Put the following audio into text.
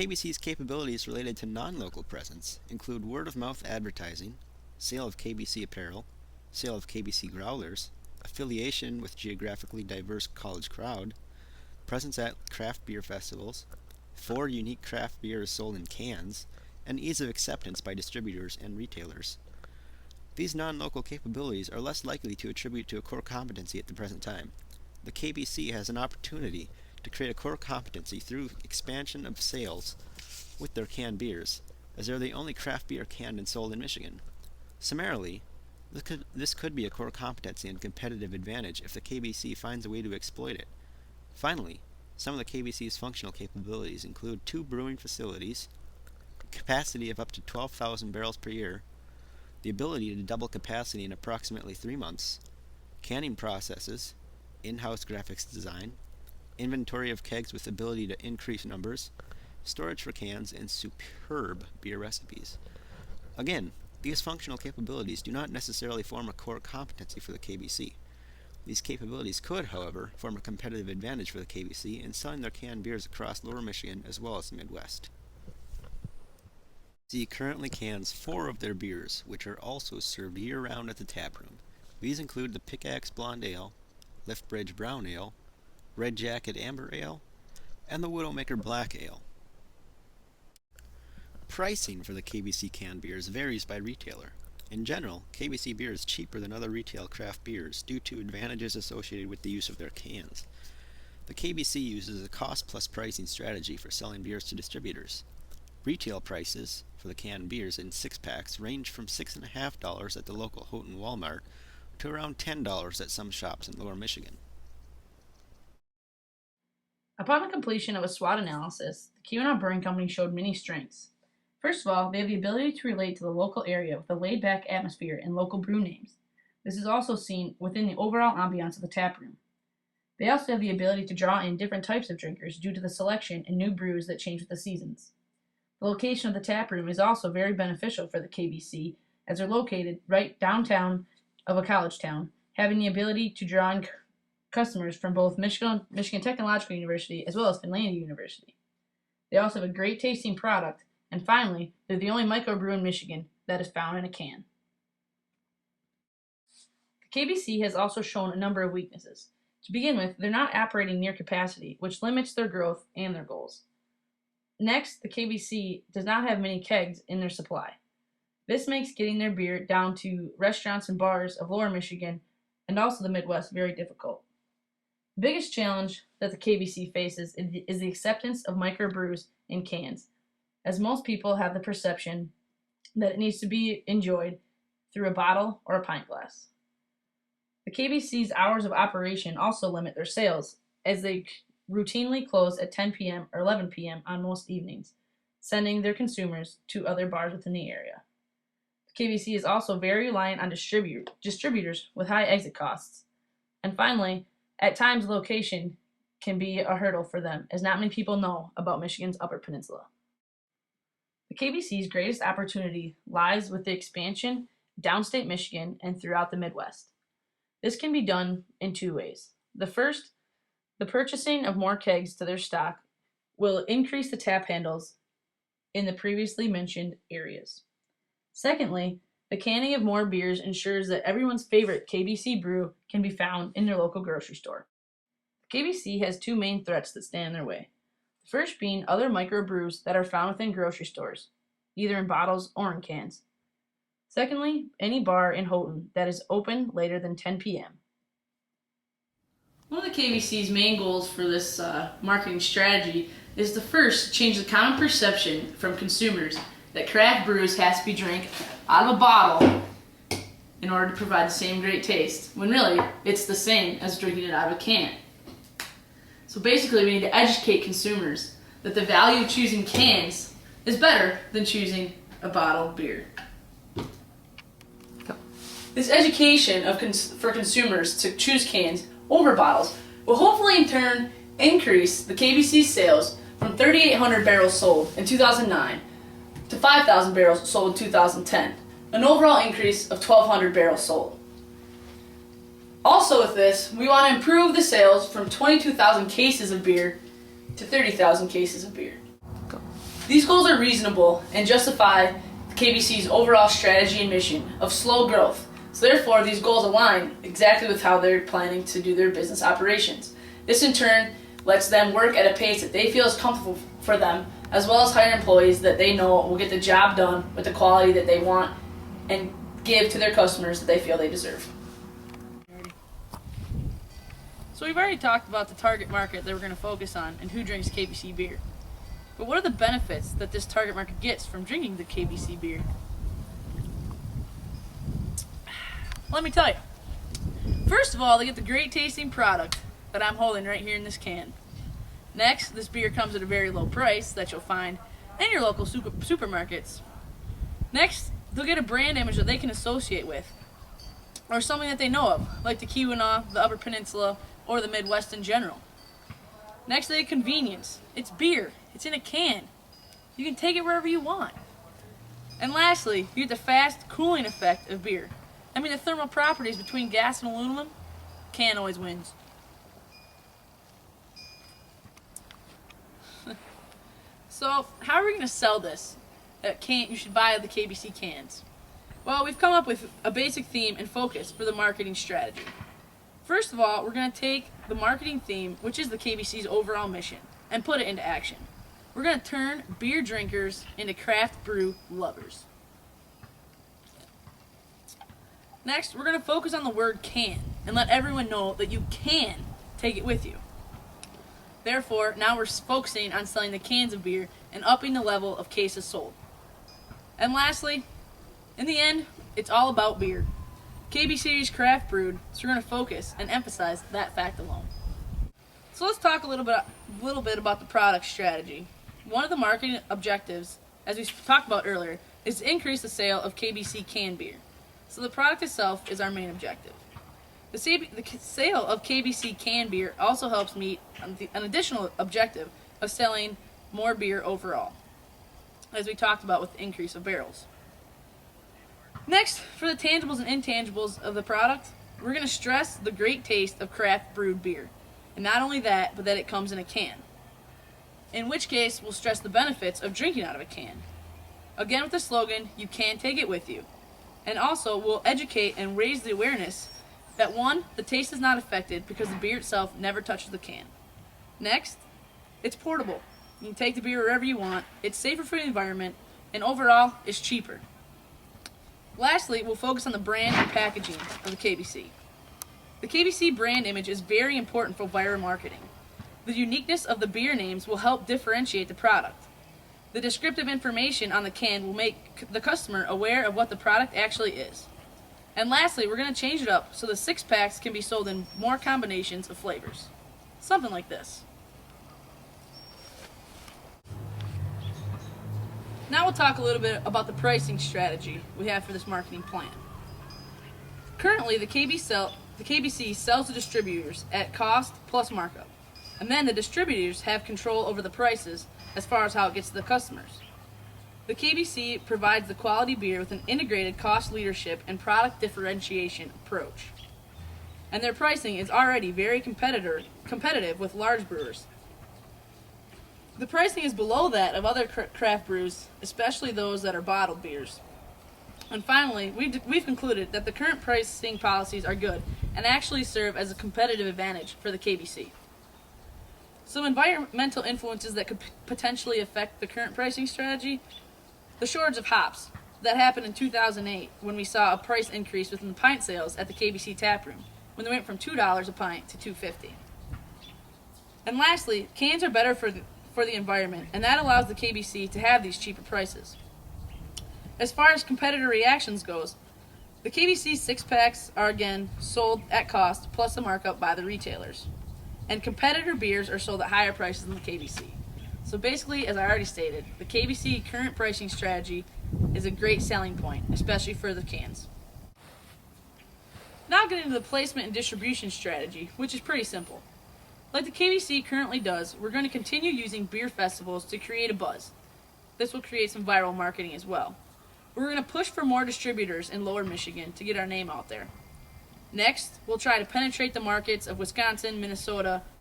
KBC's capabilities related to non-local presence include word-of-mouth advertising, sale of KBC apparel, sale of KBC growlers, affiliation with geographically diverse college crowd, presence at craft beer festivals, 4 unique craft beers sold in cans, and ease of acceptance by distributors and retailers. These non-local capabilities are less likely to attribute to a core competency at the present time. The KBC has an opportunity to create a core competency through expansion of sales with their canned beers, as they're the only craft beer canned and sold in Michigan. Summarily, this could be a core competency and competitive advantage if the KBC finds a way to exploit it. Finally, some of the KBC's functional capabilities include 2 brewing facilities, capacity of up to 12,000 barrels per year, the ability to double capacity in approximately 3 months, canning processes, in-house graphics design, inventory of kegs with ability to increase numbers, storage for cans, and superb beer recipes. Again, these functional capabilities do not necessarily form a core competency for the KBC. These capabilities could, however, form a competitive advantage for the KBC in selling their canned beers across Lower Michigan as well as the Midwest. KBC currently cans 4 of their beers, which are also served year-round at the taproom. These include the Pickaxe Blonde Ale, Liftbridge Brown Ale, Red Jacket Amber Ale, and the Widowmaker Black Ale. Pricing for the KBC canned beers varies by retailer. In general, KBC beer is cheaper than other retail craft beers due to advantages associated with the use of their cans. The KBC uses a cost-plus pricing strategy for selling beers to distributors. Retail prices for the canned beers in 6-packs range from $6.50 at the local Houghton Walmart to around $10 at some shops in Lower Michigan. Upon the completion of a SWOT analysis, the Keweenaw Brewing Company showed many strengths. First of all, they have the ability to relate to the local area with a laid-back atmosphere and local brew names. This is also seen within the overall ambiance of the taproom. They also have the ability to draw in different types of drinkers due to the selection and new brews that change with the seasons. The location of the taproom is also very beneficial for the KBC, as they're located right downtown of a college town, having the ability to draw in customers from both Michigan Technological University as well as Finlandia University. They also have a great tasting product, and finally, they're the only microbrew in Michigan that is found in a can. The KBC has also shown a number of weaknesses. To begin with, they're not operating near capacity, which limits their growth and their goals. Next, the KBC does not have many kegs in their supply. This makes getting their beer down to restaurants and bars of Lower Michigan and also the Midwest very difficult. The biggest challenge that the KBC faces is the acceptance of microbrews in cans, as most people have the perception that it needs to be enjoyed through a bottle or a pint glass. The KBC's hours of operation also limit their sales, as they routinely close at 10 p.m. or 11 p.m. on most evenings, sending their consumers to other bars within the area. The KBC is also very reliant on distributors with high exit costs. And finally, at times location can be a hurdle for them, as not many people know about Michigan's Upper Peninsula. The KBC's greatest opportunity lies with the expansion downstate Michigan and throughout the Midwest. This can be done in 2 ways. The first, the purchasing of more kegs to their stock will increase the tap handles in the previously mentioned areas. Secondly, the canning of more beers ensures that everyone's favorite KBC brew can be found in their local grocery store. The KBC has 2 main threats that stand in their way. The first being other microbrews that are found within grocery stores, either in bottles or in cans. Secondly, any bar in Houghton that is open later than 10 p.m. One of the KBC's main goals for this marketing strategy is to first change the common perception from consumers that craft brews has to be drank out of a bottle in order to provide the same great taste, when really it's the same as drinking it out of a can. So basically we need to educate consumers that the value of choosing cans is better than choosing a bottled beer. This education for consumers to choose cans over bottles will hopefully in turn increase the KBC sales from 3,800 barrels sold in 2009 to 5,000 barrels sold in 2010, an overall increase of 1,200 barrels sold. Also with this, we want to improve the sales from 22,000 cases of beer to 30,000 cases of beer. These goals are reasonable and justify KBC's overall strategy and mission of slow growth. So therefore, these goals align exactly with how they're planning to do their business operations. This in turn lets them work at a pace that they feel is comfortable for them, as well as hire employees that they know will get the job done with the quality that they want and give to their customers that they feel they deserve. So we've already talked about the target market that we're going to focus on and who drinks KBC beer. But what are the benefits that this target market gets from drinking the KBC beer? Let me tell you. First of all, they get the great tasting product that I'm holding right here in this can. Next, this beer comes at a very low price that you'll find in your local supermarkets. Next, they'll get a brand image that they can associate with, or something that they know of, like the Keweenaw, the Upper Peninsula, or the Midwest in general. Next, they get convenience. It's beer. It's in a can. You can take it wherever you want. And lastly, you get the fast cooling effect of beer. I mean, the thermal properties between gas and aluminum, can always wins. So, how are we going to sell this? You should buy the KBC cans. Well, we've come up with a basic theme and focus for the marketing strategy. First of all, we're going to take the marketing theme, which is the KBC's overall mission, and put it into action. We're going to turn beer drinkers into craft brew lovers. Next, we're going to focus on the word can and let everyone know that you can take it with you. Therefore, now we're focusing on selling the cans of beer and upping the level of cases sold. And lastly, in the end, it's all about beer. KBC is craft brewed, so we're going to focus and emphasize that fact alone. So let's talk a little bit about the product strategy. One of the marketing objectives, as we talked about earlier, is to increase the sale of KBC canned beer. So the product itself is our main objective. The sale of KBC canned beer also helps meet an additional objective of selling more beer overall, as we talked about with the increase of barrels. Next, for the tangibles and intangibles of the product, we're going to stress the great taste of craft brewed beer. And not only that, but that it comes in a can. In which case, we'll stress the benefits of drinking out of a can. Again with the slogan, you can take it with you. And also, we'll educate and raise the awareness that one, the taste is not affected because the beer itself never touches the can. Next, it's portable. You can take the beer wherever you want, it's safer for the environment, and overall, it's cheaper. Lastly, we'll focus on the brand and packaging of the KBC. The KBC brand image is very important for viral marketing. The uniqueness of the beer names will help differentiate the product. The descriptive information on the can will make the customer aware of what the product actually is. And lastly, we're going to change it up so the 6-packs can be sold in more combinations of flavors. Something like this. Now we'll talk a little bit about the pricing strategy we have for this marketing plan. Currently, the KBC sells to distributors at cost plus markup. And then the distributors have control over the prices as far as how it gets to the customers. The KBC provides the quality beer with an integrated cost leadership and product differentiation approach. And their pricing is already very competitive with large brewers. The pricing is below that of other craft brews, especially those that are bottled beers. And finally, we've concluded that the current pricing policies are good and actually serve as a competitive advantage for the KBC. Some environmental influences that could potentially affect the current pricing strategy: the shortage of hops that happened in 2008 when we saw a price increase within the pint sales at the KBC taproom when they went from $2 a pint to $2.50. And lastly, cans are better for the environment, and that allows the KBC to have these cheaper prices. As far as competitor reactions goes, the KBC 6-packs are again sold at cost plus a markup by the retailers. And competitor beers are sold at higher prices than the KBC. So basically, as I already stated, the KBC current pricing strategy is a great selling point, especially for the cans. Now getting into the placement and distribution strategy, which is pretty simple. Like the KBC currently does, we're going to continue using beer festivals to create a buzz. This will create some viral marketing as well. We're going to push for more distributors in Lower Michigan to get our name out there. Next, we'll try to penetrate the markets of Wisconsin, Minnesota,